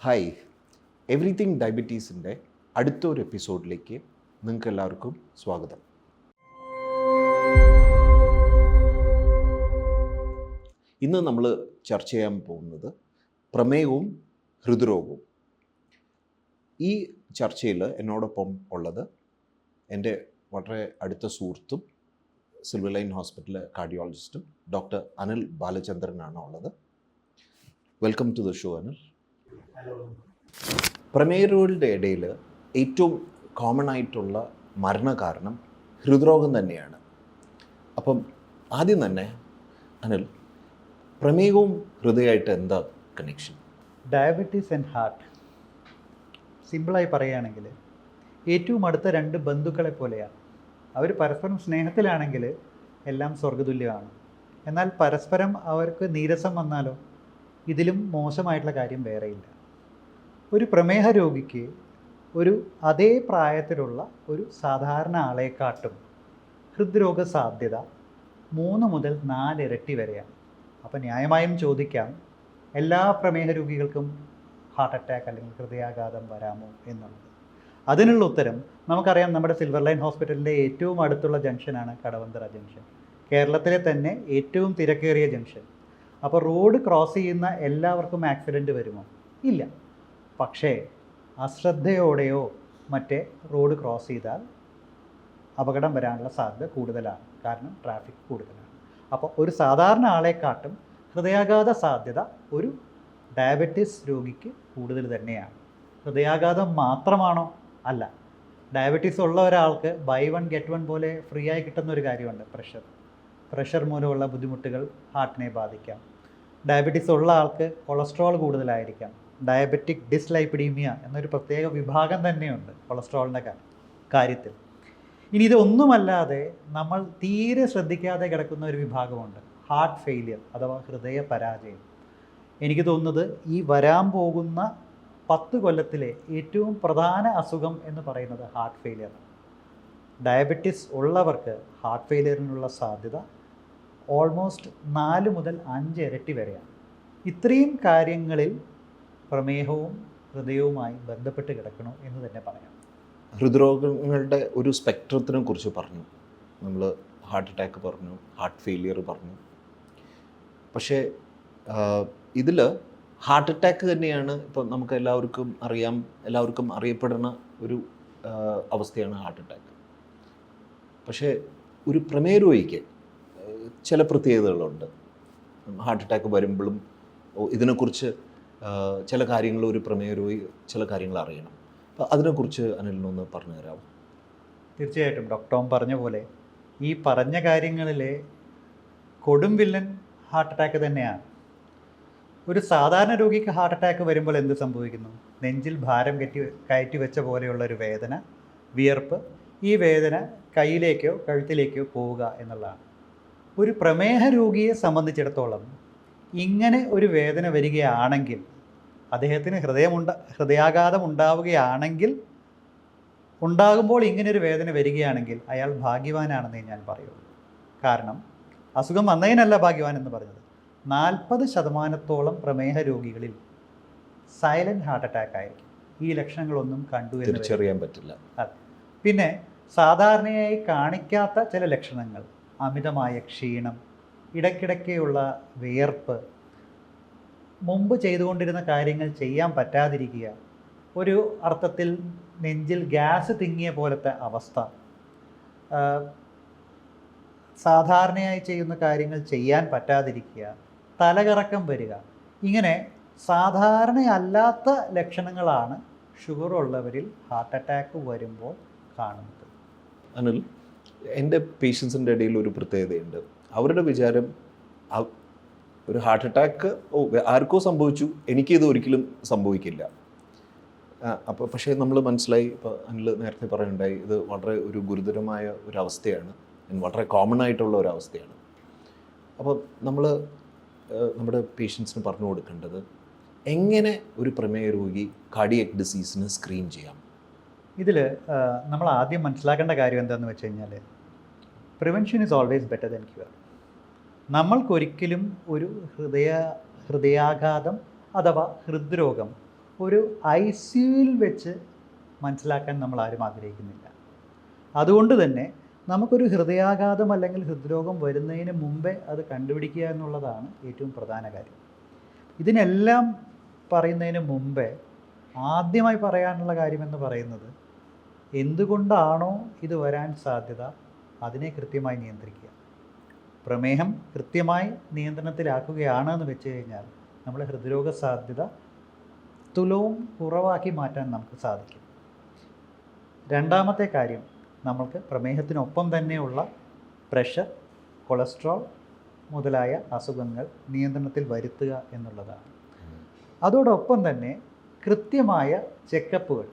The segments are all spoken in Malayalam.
ഹായ്, എവറിത്തിങ് ഡയബറ്റീസിൻ്റെ അടുത്തൊരു എപ്പിസോഡിലേക്ക് നിങ്ങൾക്ക് എല്ലാവർക്കും സ്വാഗതം. ഇന്ന് നമ്മൾ ചർച്ച ചെയ്യാൻ പോകുന്നത് പ്രമേഹവും ഹൃദ്രോഗവും. ഈ ചർച്ചയിൽ എന്നോടൊപ്പം ഉള്ളത് എൻ്റെ വളരെ അടുത്ത സുഹൃത്തും സിൽവർ ലൈൻ ഹോസ്പിറ്റലിലെ കാർഡിയോളജിസ്റ്റും ഡോക്ടർ അനിൽ ബാലചന്ദ്രനാണ് ഉള്ളത്. Welcome to the show Anil. പ്രമേഹരുടെ ഇടയിൽ ഏറ്റവും കോമൺ ആയിട്ടുള്ള മരണകാരണം ഹൃദ്രോഗം തന്നെയാണ്. അപ്പം ആദ്യം തന്നെ അനിൽ, പ്രമേഹവും ഹൃദയമായിട്ട് എന്താ കണക്ഷൻ? ഡയബറ്റീസ് ആൻഡ് ഹാർട്ട്, സിമ്പിളായി പറയുകയാണെങ്കിൽ ഏറ്റവും അടുത്ത രണ്ട് ബന്ധുക്കളെ പോലെയാണ്. അവർ പരസ്പരം സ്നേഹത്തിലാണെങ്കിൽ എല്ലാം സ്വർഗ്ഗതുല്യമാണ്. എന്നാൽ പരസ്പരം അവർക്ക് നീരസം വന്നാലോ ഇതിലും മോശമായിട്ടുള്ള കാര്യം വേറെയില്ല. ഒരു പ്രമേഹ രോഗിക്ക് അതേ പ്രായത്തിലുള്ള ഒരു സാധാരണ ആളെക്കാട്ടും ഹൃദ്രോഗ സാധ്യത 3 മുതൽ 4 ഇരട്ടി വരെയാണ്. അപ്പോൾ ന്യായമായും ചോദിക്കാം, എല്ലാ പ്രമേഹ രോഗികൾക്കും ഹാർട്ട് അറ്റാക്ക് അല്ലെങ്കിൽ ഹൃദയാഘാതം വരാമോ എന്നുള്ളത്. അതിനുള്ള ഉത്തരം നമുക്കറിയാം. നമ്മുടെ സിൽവർ ലൈൻ ഹോസ്പിറ്റലിൻ്റെ ഏറ്റവും അടുത്തുള്ള ജംഗ്ഷനാണ് കടവന്തറ ജംഗ്ഷൻ, കേരളത്തിലെ തന്നെ ഏറ്റവും തിരക്കേറിയ ജംഗ്ഷൻ. അപ്പോൾ റോഡ് ക്രോസ് ചെയ്യുന്ന എല്ലാവർക്കും ആക്സിഡൻറ്റ് വരുമോ? ഇല്ല. പക്ഷേ അശ്രദ്ധയോടെയോ മറ്റേ റോഡ് ക്രോസ് ചെയ്താൽ അപകടം വരാനുള്ള സാധ്യത കൂടുതലാണ്, കാരണം ട്രാഫിക് കൂടുതലാണ്. അപ്പോൾ ഒരു സാധാരണ ആളെക്കാട്ടും ഹൃദയാഘാത സാധ്യത ഒരു ഡയബറ്റീസ് രോഗിക്ക് കൂടുതൽ തന്നെയാണ്. ഹൃദയാഘാതം മാത്രമാണോ? അല്ല. ഡയബറ്റീസ് ഉള്ള ഒരാൾക്ക് ബൈ 1 ഗെറ്റ് 1 പോലെ ഫ്രീ ആയി കിട്ടുന്ന ഒരു കാര്യമുണ്ട്, പ്രഷർ മൂലമുള്ള ബുദ്ധിമുട്ടുകൾ ഹാർട്ടിനെ ബാധിക്കാം. ഡയബറ്റീസ് ഉള്ള ആൾക്ക് കൊളസ്ട്രോൾ കൂടുതലായിരിക്കാം. ഡയബറ്റിക് ഡിസ്ലൈപ്പിഡീമിയ എന്നൊരു പ്രത്യേക വിഭാഗം തന്നെയുണ്ട് കൊളസ്ട്രോളിൻ്റെ കാര്യത്തിൽ. ഇനി ഇതൊന്നുമല്ലാതെ നമ്മൾ തീരെ ശ്രദ്ധിക്കാതെ കിടക്കുന്ന ഒരു വിഭാഗമുണ്ട്, ഹാർട്ട് ഫെയിലിയർ അഥവാ ഹൃദയ പരാജയം. എനിക്ക് തോന്നുന്നത് ഈ വരാൻ പോകുന്ന 10 കൊല്ലത്തിലെ ഏറ്റവും പ്രധാന അസുഖം എന്ന് പറയുന്നത് ഹാർട്ട് ഫെയിലിയറാണ്. ഡയബറ്റിസ് ഉള്ളവർക്ക് ഹാർട്ട് ഫെയിലിയറിനുള്ള സാധ്യത ഓൾമോസ്റ്റ് 4 മുതൽ 5 ഇരട്ടി വരെയാണ്. ഇത്രയും കാര്യങ്ങളിൽ പ്രമേഹവും ഹൃദയവുമായി ബന്ധപ്പെട്ട് കിടക്കണോ എന്ന് തന്നെ പറയാം. ഹൃദ്രോഗങ്ങളുടെ ഒരു സ്പെക്ട്രത്തിനെ കുറിച്ച് പറഞ്ഞു. നമ്മൾ ഹാർട്ട് അറ്റാക്ക് പറഞ്ഞു, ഹാർട്ട് ഫെയിലിയർ പറഞ്ഞു. പക്ഷേ ഇതിൽ ഹാർട്ട് അറ്റാക്ക് തന്നെയാണ് ഇപ്പോൾ നമുക്ക് എല്ലാവർക്കും അറിയപ്പെടുന്ന ഒരു അവസ്ഥയാണ് ഹാർട്ട് അറ്റാക്ക്. പക്ഷേ ഒരു പ്രമേഹ രോഗിക്ക് ചില പ്രത്യേകതകളുണ്ട്. ഹാർട്ട് അറ്റാക്ക് വരുമ്പോഴും ഇതിനെക്കുറിച്ച് ചില കാര്യങ്ങൾ ഒരു പ്രമേഹ രോഗി ചില കാര്യങ്ങൾ അറിയണം. അപ്പോൾ അതിനെക്കുറിച്ച് അനിലിനൊന്ന് പറഞ്ഞു തരാമോ? തീർച്ചയായിട്ടും. ഡോക്ടർ പറഞ്ഞ പോലെ ഈ പറഞ്ഞ കാര്യങ്ങളിലെ കൊടും വില്ലൻ ഹാർട്ട് അറ്റാക്ക് തന്നെയാണ്. ഒരു സാധാരണ രോഗിക്ക് ഹാർട്ട് അറ്റാക്ക് വരുമ്പോൾ എന്ത് സംഭവിക്കുന്നു? നെഞ്ചിൽ ഭാരം കയറ്റി വെച്ച പോലെയുള്ളൊരു വേദന, വിയർപ്പ്. ഈ വേദന കയ്യിലേക്കോ കഴുത്തിലേക്കോ പോവുക എന്നുള്ളതാണ്. ഒരു പ്രമേഹ രോഗിയെ സംബന്ധിച്ചിടത്തോളം ഇങ്ങനെ ഒരു വേദന വരികയാണെങ്കിൽ, അദ്ദേഹത്തിന് ഹൃദയാഘാതം ഉണ്ടാകുമ്പോൾ ഇങ്ങനൊരു വേദന വരികയാണെങ്കിൽ അയാൾ ഭാഗ്യവാനാണെന്നേ ഞാൻ പറയുള്ളൂ. കാരണം അസുഖം വന്നതിനല്ല ഭാഗ്യവാൻ എന്ന് പറഞ്ഞത്. 40% പ്രമേഹ രോഗികളിൽ സൈലൻറ്റ് ഹാർട്ട് അറ്റാക്ക് ആയിരിക്കും. ഈ ലക്ഷണങ്ങളൊന്നും തിരിച്ചറിയാൻ പറ്റില്ല. അതെ. പിന്നെ സാധാരണയായി കാണിക്കാത്ത ചില ലക്ഷണങ്ങൾ, അമിതമായ ക്ഷീണം, ഇടയ്ക്കിടയ്ക്കുള്ള വിയർപ്പ്, മുമ്പ് ചെയ്തുകൊണ്ടിരുന്ന കാര്യങ്ങൾ ചെയ്യാൻ പറ്റാതിരിക്കുക, ഒരു അർത്ഥത്തിൽ നെഞ്ചിൽ ഗ്യാസ് തിങ്ങിയ പോലത്തെ അവസ്ഥ, സാധാരണയായി ചെയ്യുന്ന കാര്യങ്ങൾ ചെയ്യാൻ പറ്റാതിരിക്കുക, തലകറക്കം വരിക, ഇങ്ങനെ സാധാരണയല്ലാത്ത ലക്ഷണങ്ങളാണ് ഷുഗർ ഉള്ളവരിൽ ഹാർട്ട് അറ്റാക്ക് വരുമ്പോൾ കാണുന്നത്. അനിൽ, എൻ്റെ പേഷ്യൻസിൻ്റെ ഇടയിൽ ഒരു പ്രത്യേകതയുണ്ട്. അവരുടെ വിചാരം ഒരു ഹാർട്ട് അറ്റാക്ക് ആർക്കോ സംഭവിച്ചു, എനിക്കിത് ഒരിക്കലും സംഭവിക്കില്ല. അപ്പോൾ പക്ഷേ നമ്മൾ മനസ്സിലായി, ഇപ്പോൾ അനിൽ നേരത്തെ പറയുണ്ടായി, ഇത് വളരെ ഒരു ഗുരുതരമായ ഒരു അവസ്ഥയാണ്, വളരെ കോമൺ ആയിട്ടുള്ള ഒരു അവസ്ഥയാണ്. അപ്പോൾ നമ്മൾ നമ്മുടെ പേഷ്യൻസിന് പറഞ്ഞു കൊടുക്കേണ്ടത് എങ്ങനെ ഒരു പ്രമേഹ രോഗി കാർഡിയക് ഡിസീസിന് സ്ക്രീൻ ചെയ്യാം. ഇതിൽ നമ്മൾ ആദ്യം മനസ്സിലാക്കേണ്ട കാര്യം എന്താണെന്ന് വെച്ച് കഴിഞ്ഞാൽ, prevention is always better than cure. നമ്മൾക്കൊരിക്കലും ഒരു ഹൃദയാഘാതം അഥവാ ഹൃദ്രോഗം ഒരു ICUവിൽ വെച്ച് മനസ്സിലാക്കാൻ നമ്മൾ ആരും ആഗ്രഹിക്കുന്നില്ല. അതുകൊണ്ട് തന്നെ നമുക്കൊരു ഹൃദയാഘാതം അല്ലെങ്കിൽ ഹൃദ്രോഗം വരുന്നതിന് മുമ്പേ അത് കണ്ടുപിടിക്കുക എന്നുള്ളതാണ് ഏറ്റവും പ്രധാന കാര്യം. ഇതിനെല്ലാം പറയുന്നതിന് മുമ്പേ ആദ്യമായി പറയാനുള്ള കാര്യമെന്ന് പറയുന്നത്, എന്തുകൊണ്ടാണോ ഇത് വരാൻ സാധ്യത അതിനെ കൃത്യമായി നിയന്ത്രിക്കുക. പ്രമേഹം കൃത്യമായി നിയന്ത്രണത്തിലാക്കുകയാണെന്ന് വെച്ച് കഴിഞ്ഞാൽ നമ്മൾ ഹൃദ്രോഗ സാധ്യത തുലവും കുറവാക്കി മാറ്റാൻ നമുക്ക് സാധിക്കും. രണ്ടാമത്തെ കാര്യം, നമ്മൾക്ക് പ്രമേഹത്തിനൊപ്പം തന്നെയുള്ള പ്രഷർ, കൊളസ്ട്രോൾ മുതലായ അസുഖങ്ങൾ നിയന്ത്രണത്തിൽ വരുത്തുക എന്നുള്ളതാണ്. അതോടൊപ്പം തന്നെ കൃത്യമായ ചെക്കപ്പുകൾ,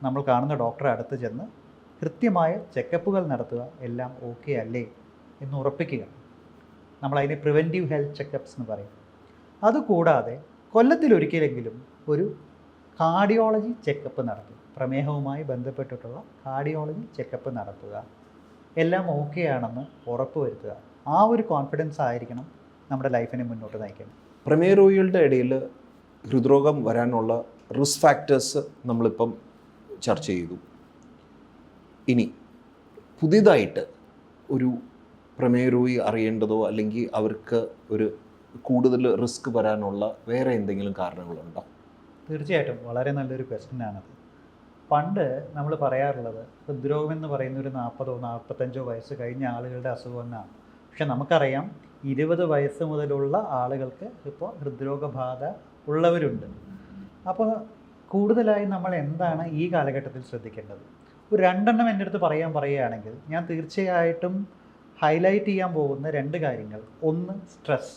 നമ്മൾ കാണുന്ന ഡോക്ടറെ അടുത്ത് ചെന്ന് കൃത്യമായ ചെക്കപ്പുകൾ നടത്തുക, എല്ലാം ഓക്കെ അല്ലേ എന്ന് ഉറപ്പിക്കുക. നമ്മളതിനെ പ്രിവെൻറ്റീവ് ഹെൽത്ത് ചെക്കപ്സ് എന്ന് പറയും. അതുകൂടാതെ കൊല്ലത്തിലൊരിക്കലെങ്കിലും ഒരു കാർഡിയോളജി ചെക്കപ്പ് നടത്തുക. പ്രമേഹവുമായി ബന്ധപ്പെട്ടിട്ടുള്ള കാർഡിയോളജി ചെക്കപ്പ് നടത്തുക. എല്ലാം ഓക്കെ ആണെന്ന് ഉറപ്പ് വരുത്തുക. ആ ഒരു കോൺഫിഡൻസ് ആയിരിക്കണം നമ്മുടെ ലൈഫിനെ മുന്നോട്ട് നയിക്കുന്നത്. പ്രമേഹ രോഗികളുടെ ഇടയിൽ ഹൃദ്രോഗം വരാനുള്ള റിസ്ക് ഫാക്ടേഴ്സ് നമ്മളിപ്പം ചർച്ച ചെയ്തു. ഇനി പുതിയതായിട്ട് ഒരു പ്രമേഹ രോഗി അറിയേണ്ടതോ അല്ലെങ്കിൽ അവർക്ക് ഒരു കൂടുതൽ റിസ്ക് വരാനുള്ള വേറെ എന്തെങ്കിലും കാരണങ്ങളുണ്ടോ? തീർച്ചയായിട്ടും വളരെ നല്ലൊരു ക്വസ്റ്റ്യനാണത്. പണ്ട് നമ്മൾ പറയാറുള്ളത് ഹൃദ്രോഗം എന്ന് പറയുന്ന ഒരു 40-45 വയസ്സ് കഴിഞ്ഞ ആളുകളുടെ അസുഖമെന്നാണ്. പക്ഷെ നമുക്കറിയാം 20 വയസ്സ് മുതലുള്ള ആളുകൾക്ക് ഇപ്പോൾ ഹൃദ്രോഗബാധ ഉള്ളവരുണ്ട്. അപ്പോൾ കൂടുതലായി നമ്മൾ എന്താണ് ഈ കാലഘട്ടത്തിൽ ശ്രദ്ധിക്കേണ്ടത്? ഒരു 2 എൻ്റെ അടുത്ത് പറയുകയാണെങ്കിൽ ഞാൻ തീർച്ചയായിട്ടും ഹൈലൈറ്റ് ചെയ്യാൻ പോകുന്ന 2 കാര്യങ്ങൾ. ഒന്ന്, സ്ട്രെസ്.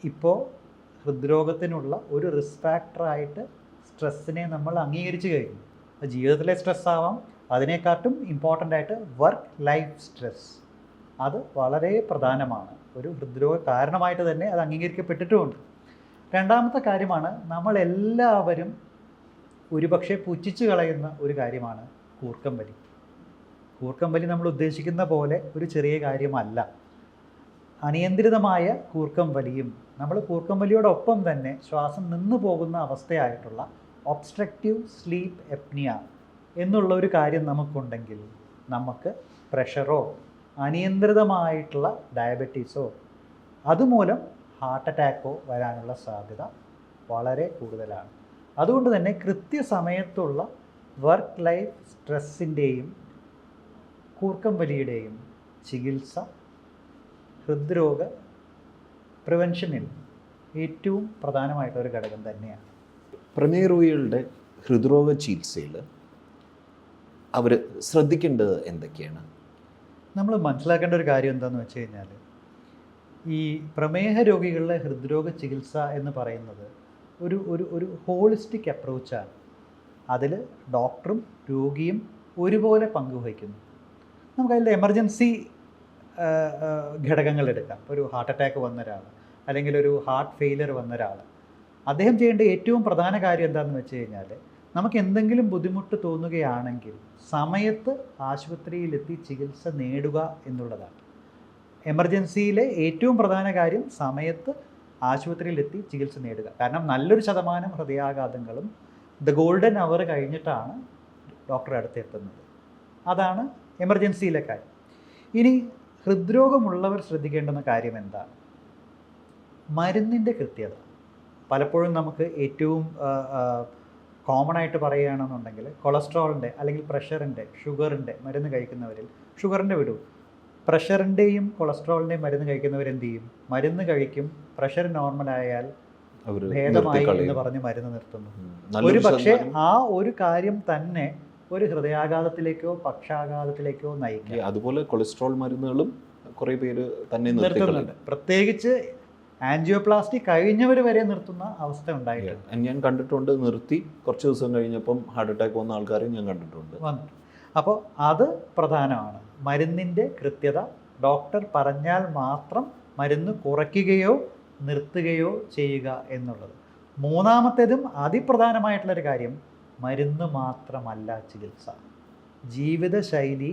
ഇപ്പോൾ ഹൃദ്രോഗത്തിനുള്ള ഒരു റിസ്ക് ഫാക്ടറായിട്ട് സ്ട്രെസ്സിനെ നമ്മൾ അംഗീകരിച്ചു കഴിഞ്ഞു. ജീവിതത്തിലെ സ്ട്രെസ് ആവാം, അതിനെക്കാട്ടും ഇമ്പോർട്ടൻ്റ് ആയിട്ട് വർക്ക് ലൈഫ് സ്ട്രെസ്, അത് വളരെ പ്രധാനമാണ്. ഒരു ഹൃദ്രോഗ കാരണമായിട്ട് തന്നെ അത് അംഗീകരിക്കപ്പെട്ടിട്ടുമുണ്ട്. രണ്ടാമത്തെ കാര്യമാണ്, നമ്മളെല്ലാവരും ഒരുപക്ഷെ പുച്ഛിച്ച് കളയുന്ന ഒരു കാര്യമാണ് കൂർക്കം വലി. കൂർക്കം വലി നമ്മൾ ഉദ്ദേശിക്കുന്ന പോലെ ഒരു ചെറിയ കാര്യമല്ല. അനിയന്ത്രിതമായ കൂർക്കം വലിയും നമ്മൾ കൂർക്കം വലിയോടൊപ്പം തന്നെ ശ്വാസം നിന്നു പോകുന്ന അവസ്ഥയായിട്ടുള്ള ഒബ്സ്ട്രക്റ്റീവ് സ്ലീപ്പ് എപ്നിയ എന്നുള്ള ഒരു കാര്യം നമുക്കുണ്ടെങ്കിൽ നമുക്ക് പ്രഷറോ അനിയന്ത്രിതമായിട്ടുള്ള ഡയബറ്റീസോ അതുമൂലം ഹാർട്ട് അറ്റാക്കോ വരാനുള്ള സാധ്യത വളരെ കൂടുതലാണ്. അതുകൊണ്ട് തന്നെ കൃത്യസമയത്തുള്ള വർക്ക് ലൈഫ് സ്ട്രെസ്സിൻ്റെയും കൂർക്കം വലിയുടെയും ചികിത്സ ഹൃദ്രോഗ പ്രിവെൻഷനിൽ ഏറ്റവും പ്രധാനമായിട്ടൊരു ഘടകം തന്നെയാണ്. പ്രമേഹ രോഗികളുടെ ഹൃദ്രോഗ ചികിത്സയിൽ അവർ ശ്രദ്ധിക്കേണ്ടത് എന്തൊക്കെയാണ്? നമ്മൾ മനസ്സിലാക്കേണ്ട ഒരു കാര്യം എന്താണെന്ന് വെച്ച് കഴിഞ്ഞാൽ, ഈ പ്രമേഹ രോഗികളുടെ ഹൃദ്രോഗ ചികിത്സ എന്ന് പറയുന്നത് ഒരു ഒരു ഒരു ഹോളിസ്റ്റിക് അപ്രോച്ചാണ്. അതിൽ ഡോക്ടറും രോഗിയും ഒരുപോലെ പങ്കുവഹിക്കുന്നു. നമുക്കതിൽ എമർജൻസി ഘടകങ്ങൾ എടുക്കാം. ഒരു ഹാർട്ട് അറ്റാക്ക് വന്ന ഒരാൾ അല്ലെങ്കിൽ ഒരു ഹാർട്ട് ഫെയിലിയർ വന്ന ഒരാൾ, അദ്ദേഹം ചെയ്യേണ്ട ഏറ്റവും പ്രധാന കാര്യം എന്താണെന്ന് വെച്ച് കഴിഞ്ഞാൽ, നമുക്ക് എന്തെങ്കിലും ബുദ്ധിമുട്ട് തോന്നുകയാണെങ്കിൽ സമയത്ത് ആശുപത്രിയിലെത്തി ചികിത്സ നേടുക എന്നുള്ളതാണ്. എമർജൻസിയിലെ ഏറ്റവും പ്രധാന കാര്യം സമയത്ത് ആശുപത്രിയിലെത്തി ചികിത്സ നേടുക. കാരണം നല്ലൊരു ശതമാനം ഹൃദയാഘാതങ്ങളും ദ ഗോൾഡൻ അവർ കഴിഞ്ഞിട്ടാണ് ഡോക്ടറെ അടുത്ത് എത്തുന്നത്. അതാണ് എമർജൻസിയിലെ കാര്യം. ഇനി ഹൃദ്രോഗമുള്ളവർ ശ്രദ്ധിക്കേണ്ടുന്ന കാര്യം എന്താണ്? മരുന്നിൻ്റെ കൃത്യത. പലപ്പോഴും നമുക്ക് ഏറ്റവും കോമൺ ആയിട്ട് പറയുകയാണെന്നുണ്ടെങ്കിൽ കൊളസ്ട്രോളിൻ്റെ അല്ലെങ്കിൽ പ്രഷറിൻ്റെ, ഷുഗറിൻ്റെ മരുന്ന് കഴിക്കുന്നവരിൽ, ഷുഗറിൻ്റെ വിടൂ, പ്രഷറിൻ്റെയും കൊളസ്ട്രോളിൻ്റെയും മരുന്ന് കഴിക്കുന്നവരെന്ത് ചെയ്യും? മരുന്ന് കഴിക്കും, പ്രഷർ നോർമലായാൽ ഭേദമായി എന്ന് പറഞ്ഞ് മരുന്ന് നിർത്തുന്നു. ഒരു പക്ഷേ ആ ഒരു കാര്യം തന്നെ ഒരു ഹൃദയാഘാതത്തിലേക്കോ പക്ഷാഘാതത്തിലേക്കോ നയിക്കും. അതുപോലെ കൊളസ്ട്രോൾ മരുന്നുകളും കുറേ പേര് തന്നെ നിർത്തുന്നുണ്ട്. പ്രത്യേകിച്ച് ആൻജിയോപ്ലാസ്റ്റി കഴിഞ്ഞവർ വരെ നിർത്തുന്ന അവസ്ഥ ഉണ്ടായിട്ടുണ്ട്. ഞാൻ കണ്ടിട്ടുണ്ട്. നിർത്തി കുറച്ച് ദിവസം കഴിഞ്ഞപ്പം ഹാർട്ട് അറ്റാക്ക് വന്ന ആൾക്കാരെയും ഞാൻ കണ്ടിട്ടുണ്ട്. അപ്പോൾ അത് പ്രധാനമാണ്. മരുന്നിൻ്റെ കൃത്യത. ഡോക്ടർ പറഞ്ഞാൽ മാത്രം മരുന്ന് കുറയ്ക്കുകയോ നിർത്തുകയോ ചെയ്യുക എന്നുള്ളത്. മൂന്നാമത്തേതും അതിപ്രധാനമായിട്ടുള്ളൊരു കാര്യം, മരുന്ന് മാത്രമല്ല ചികിത്സ. ജീവിതശൈലി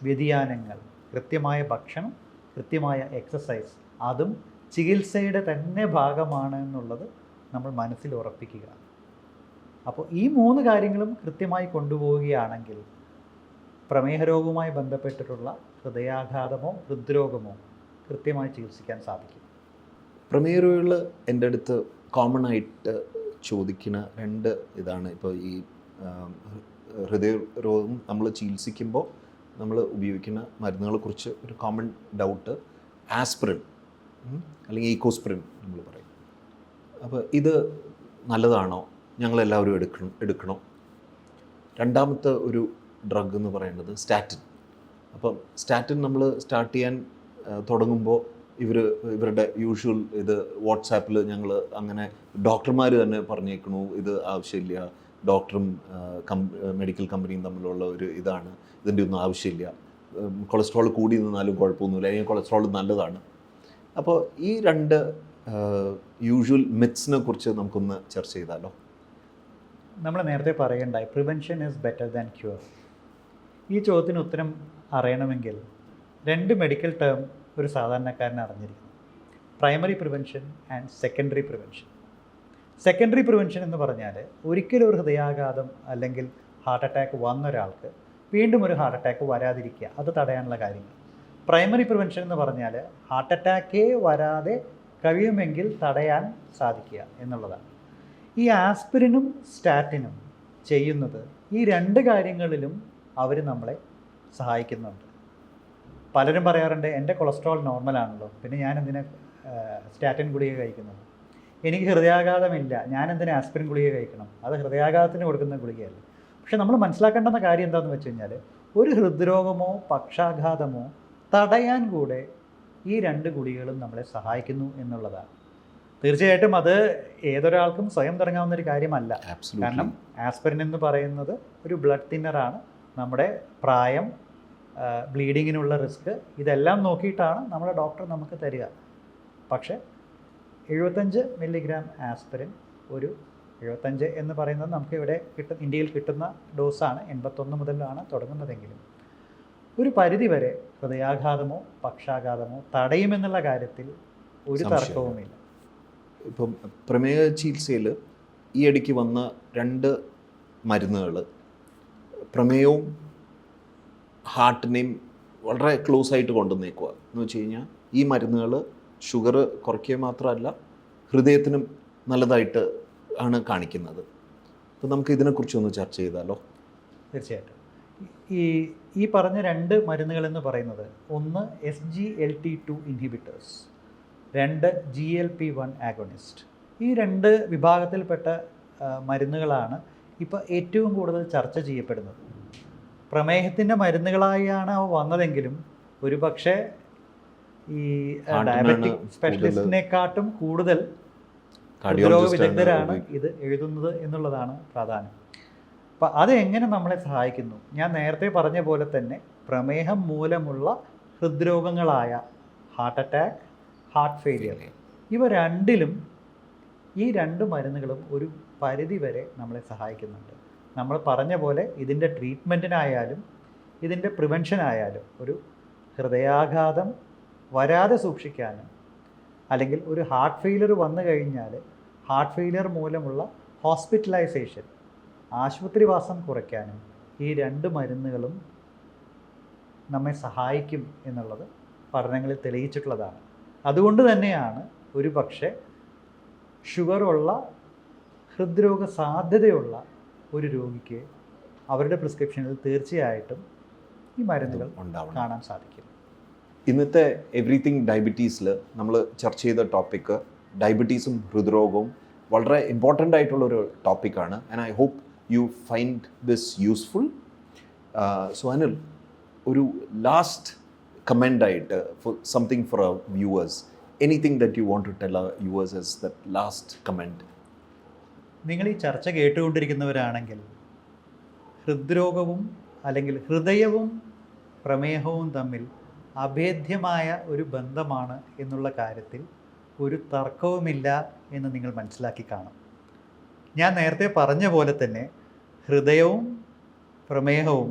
വ്യതിയാനങ്ങൾ, കൃത്യമായ ഭക്ഷണം, കൃത്യമായ എക്സസൈസ്, അതും ചികിത്സയുടെ തന്നെ ഭാഗമാണ് എന്നുള്ളത് നമ്മൾ മനസ്സിൽ ഉറപ്പിക്കുക. അപ്പോൾ ഈ 3 കാര്യങ്ങളും കൃത്യമായി കൊണ്ടുപോവുകയാണെങ്കിൽ പ്രമേഹ രോഗവുമായി ബന്ധപ്പെട്ടിട്ടുള്ള ഹൃദയാഘാതമോ ഹൃദ്രോഗമോ കൃത്യമായി ചികിത്സിക്കാൻ സാധിക്കും. പ്രമേഹ രോഗികൾ എൻ്റെ അടുത്ത് കോമൺ ആയിട്ട് ചോദിക്കുന്ന 2 ഇതാണ്. ഇപ്പോൾ ഈ ഹൃദയ രോഗം നമ്മൾ ചികിത്സിക്കുമ്പോൾ നമ്മൾ ഉപയോഗിക്കുന്ന മരുന്നുകളെക്കുറിച്ച് ഒരു കോമൺ ഡൗട്ട് ആസ്പിരിൻ അല്ലെങ്കിൽ ഈക്കോസ്പിരിൻ നമ്മൾ പറയും. അപ്പോൾ ഇത് നല്ലതാണോ, ഞങ്ങളെല്ലാവരും എടുക്കണോ? രണ്ടാമത്തെ ഒരു ഡ്രഗ് എന്ന് പറയുന്നത് സ്റ്റാറ്റിൻ. അപ്പം സ്റ്റാറ്റിൻ നമ്മൾ സ്റ്റാർട്ട് ചെയ്യാൻ തുടങ്ങുമ്പോൾ ഇവരുടെ യൂഷ്വൽ ഇത് വാട്സാപ്പിൽ ഞങ്ങൾ അങ്ങനെ ഡോക്ടർമാർ തന്നെ പറഞ്ഞേക്കണു ഇത് ആവശ്യമില്ല, ഡോക്ടറും മെഡിക്കൽ കമ്പനിയും തമ്മിലുള്ള ഒരു ഇതാണ്, ഇതിൻ്റെ ഒന്നും ആവശ്യമില്ല, കൊളസ്ട്രോൾ കൂടി നിന്നാലും കുഴപ്പമൊന്നുമില്ല, അല്ലെങ്കിൽ കൊളസ്ട്രോൾ നല്ലതാണ്. അപ്പോൾ ഈ 2 യൂഷ്വൽ മിത്സിനെ കുറിച്ച് നമുക്കൊന്ന് ചർച്ച ചെയ്താലോ? നമ്മൾ നേരത്തെ പറയണ്ടായി prevention is better than cure. ഈ ചോദ്യത്തിന് ഉത്തരം അറിയണമെങ്കിൽ 2 മെഡിക്കൽ ടേം ഒരു സാധാരണക്കാരൻ അറിഞ്ഞിരിക്കുന്നു: primary prevention and secondary prevention. Secondary prevention എന്ന് പറഞ്ഞാൽ ഒരിക്കലും ഒരു ഹൃദയാഘാതം അല്ലെങ്കിൽ ഹാർട്ട് അറ്റാക്ക് വന്ന ഒരാൾക്ക് വീണ്ടും ഒരു ഹാർട്ട് അറ്റാക്ക് വരാതിരിക്കുക, അത് തടയാനുള്ള കാര്യങ്ങൾ. പ്രൈമറി പ്രിവെൻഷൻ എന്ന് പറഞ്ഞാൽ ഹാർട്ട് അറ്റാക്കേ വരാതെ കഴിയുമെങ്കിൽ തടയാൻ സാധിക്കുക എന്നുള്ളതാണ്. ഈ ആസ്പിരിനും സ്റ്റാറ്റിനും ചെയ്യുന്നത് ഈ 2 കാര്യങ്ങളിലും അവർ നമ്മളെ സഹായിക്കുന്നുണ്ട്. പലരും പറയാറുണ്ട് എൻ്റെ കൊളസ്ട്രോൾ നോർമലാണല്ലോ, പിന്നെ ഞാൻ എന്തിനാ സ്റ്റാറ്റിൻ ഗുളിക കഴിക്കുന്നത്, എനിക്ക് ഹൃദയാഘാതമില്ല, ഞാൻ എന്തിനാ ആസ്പിരിൻ ഗുളിക കഴിക്കണം, അത് ഹൃദയാഘാതത്തിന് കൊടുക്കുന്ന ഗുളികയല്ല. പക്ഷെ നമ്മൾ മനസ്സിലാക്കേണ്ടുന്ന കാര്യം എന്താണെന്ന് വെച്ച് കഴിഞ്ഞാൽ ഒരു ഹൃദ്രോഗമോ പക്ഷാഘാതമോ തടയാൻ കൂടെ ഈ 2 ഗുളികകളും നമ്മളെ സഹായിക്കുന്നു എന്നുള്ളതാണ്. തീർച്ചയായിട്ടും അത് ഏതൊരാൾക്കും സ്വയം തുടങ്ങാവുന്ന ഒരു കാര്യമല്ല. കാരണം ആസ്പിരിൻ എന്ന് പറയുന്നത് ഒരു ബ്ലഡ് തിന്നറാണ്. നമ്മുടെ പ്രായം, ബ്ലീഡിങ്ങിനുള്ള റിസ്ക്, ഇതെല്ലാം നോക്കിയിട്ടാണ് നമ്മുടെ ഡോക്ടർ നമുക്ക് തരിക. പക്ഷേ 75 മില്ലിഗ്രാം ആസ്പിരിൻ, ഒരു 75 എന്ന് പറയുന്നത് നമുക്ക് ഇവിടെ ഇന്ത്യയിൽ കിട്ടുന്ന ഡോസാണ്, 81 മുതലാണ് തുടങ്ങുന്നതെങ്കിലും ഒരു പരിധിവരെ ഹൃദയാഘാതമോ പക്ഷാഘാതമോ തടയുമെന്നുള്ള കാര്യത്തിൽ ഒരു തർക്കവുമില്ല. ഇപ്പം പ്രമേഹ ചികിത്സയിൽ ഈ ഇടയ്ക്ക് വന്ന 2 മരുന്നുകൾ പ്രമേയവും ഹാർട്ടിനെയും വളരെ ക്ലോസ് ആയിട്ട് കൊണ്ടുവന്നേക്കുക എന്ന് വെച്ച് കഴിഞ്ഞാൽ ഈ മരുന്നുകൾ ഷുഗർ കുറയ്ക്കുക മാത്രമല്ല ഹൃദയത്തിനും നല്ലതായിട്ട് ആണ് കാണിക്കുന്നത്. അപ്പോൾ നമുക്ക് ഇതിനെക്കുറിച്ചൊന്ന് ചർച്ച ചെയ്താലോ? തീർച്ചയായിട്ടും. ഈ പറഞ്ഞ 2 മരുന്നുകളെന്ന് പറയുന്നത് ഒന്ന് SGLT2 ഇൻഹിബിറ്റേഴ്സ്, 2 GLP-1 ആഗോണിസ്റ്റ്. ഈ 2 വിഭാഗത്തിൽപ്പെട്ട മരുന്നുകളാണ് ഇപ്പോൾ ഏറ്റവും കൂടുതൽ ചർച്ച ചെയ്യപ്പെടുന്നത്. പ്രമേഹത്തിൻ്റെ മരുന്നുകളായാണ് അവ വന്നതെങ്കിലും ഒരു പക്ഷേ ഈ ഡയബറ്റിക് സ്പെഷ്യലിസ്റ്റിനെക്കാട്ടും കൂടുതൽ ഹൃദ്രോഗ വിദഗ്ധരാണ് ഇത് എഴുതുന്നത് എന്നുള്ളതാണ് പ്രാധാന്യം. അപ്പം അത് എങ്ങനെ നമ്മളെ സഹായിക്കുന്നു? ഞാൻ നേരത്തെ പറഞ്ഞ പോലെ തന്നെ പ്രമേഹം മൂലമുള്ള ഹൃദ്രോഗങ്ങളായ ഹാർട്ട് അറ്റാക്ക്, ഹാർട്ട് ഫെയിലിയർ, ഇവ രണ്ടിലും ഈ 2 മരുന്നുകളും ഒരു പരിധി വരെ നമ്മളെ സഹായിക്കുന്നുണ്ട്. നമ്മൾ പറഞ്ഞ പോലെ ഇതിൻ്റെ ട്രീറ്റ്മെൻറ്റിനായാലും ഇതിൻ്റെ പ്രിവെൻഷനായാലും ഒരു ഹൃദയാഘാതം വരാതെ സൂക്ഷിക്കാനും അല്ലെങ്കിൽ ഒരു ഹാർട്ട് ഫെയിലിയർ വന്നു കഴിഞ്ഞാൽ ഹാർട്ട് ഫെയിലിയർ മൂലമുള്ള ഹോസ്പിറ്റലൈസേഷൻ, ആശുപത്രിവാസം കുറയ്ക്കാനും ഈ 2 മരുന്നുകളും നമ്മെ സഹായിക്കും എന്നുള്ളത് പഠനങ്ങളിൽ തെളിയിച്ചിട്ടുള്ളതാണ്. അതുകൊണ്ട് തന്നെയാണ് ഒരു പക്ഷേ ഷുഗറുള്ള ഹൃദ്രോഗ സാധ്യതയുള്ള ഒരു രോഗിക്ക് അവരുടെ പ്രിസ്ക്രിപ്ഷനിൽ തീർച്ചയായിട്ടും ഈ മരുന്നുകൾ കാണാൻ സാധിക്കും. ഇന്നത്തെ എവറിത്തിങ് ഡയബറ്റീസിൽ നമ്മൾ ചർച്ച ചെയ്ത ടോപ്പിക്ക് ഡയബറ്റീസും ഹൃദ്രോഗവും വളരെ ഇമ്പോർട്ടൻ്റ് ആയിട്ടുള്ളൊരു ടോപ്പിക്കാണ്. And I hope you find this useful. So Anil, ഒരു ലാസ്റ്റ് കമൻ്റ് ആയിട്ട് something for our viewers, anything that you want to tell our viewers as that last comment? നിങ്ങൾ ഈ ചർച്ച കേട്ടുകൊണ്ടിരിക്കുന്നവരാണെങ്കിൽ ഹൃദ്രോഗവും അല്ലെങ്കിൽ ഹൃദയവും പ്രമേഹവും തമ്മിൽ അഭേദ്യമായ ഒരു ബന്ധമാണ് എന്നുള്ള കാര്യത്തിൽ ഒരു തർക്കവുമില്ല എന്ന് നിങ്ങൾ മനസ്സിലാക്കി കാണും. ഞാൻ നേരത്തെ പറഞ്ഞ പോലെ തന്നെ ഹൃദയവും പ്രമേഹവും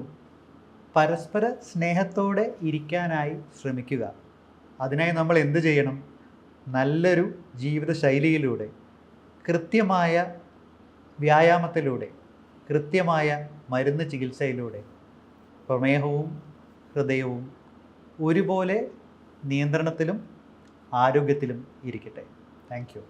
പരസ്പര സ്നേഹത്തോടെ ഇരിക്കാനായി ശ്രമിക്കുക. അതിനായി നമ്മൾ എന്ത് ചെയ്യണം? നല്ലൊരു ജീവിതശൈലിയിലൂടെ കൃത്യമായ വ്യായാമത്തിലൂടെ, കൃത്യമായ മരുന്ന് ചികിത്സയിലൂടെ പ്രമേഹവും ഹൃദയവും ഒരുപോലെ നിയന്ത്രണത്തിലും ആരോഗ്യത്തിലും ഇരിക്കട്ടെ. Thank you.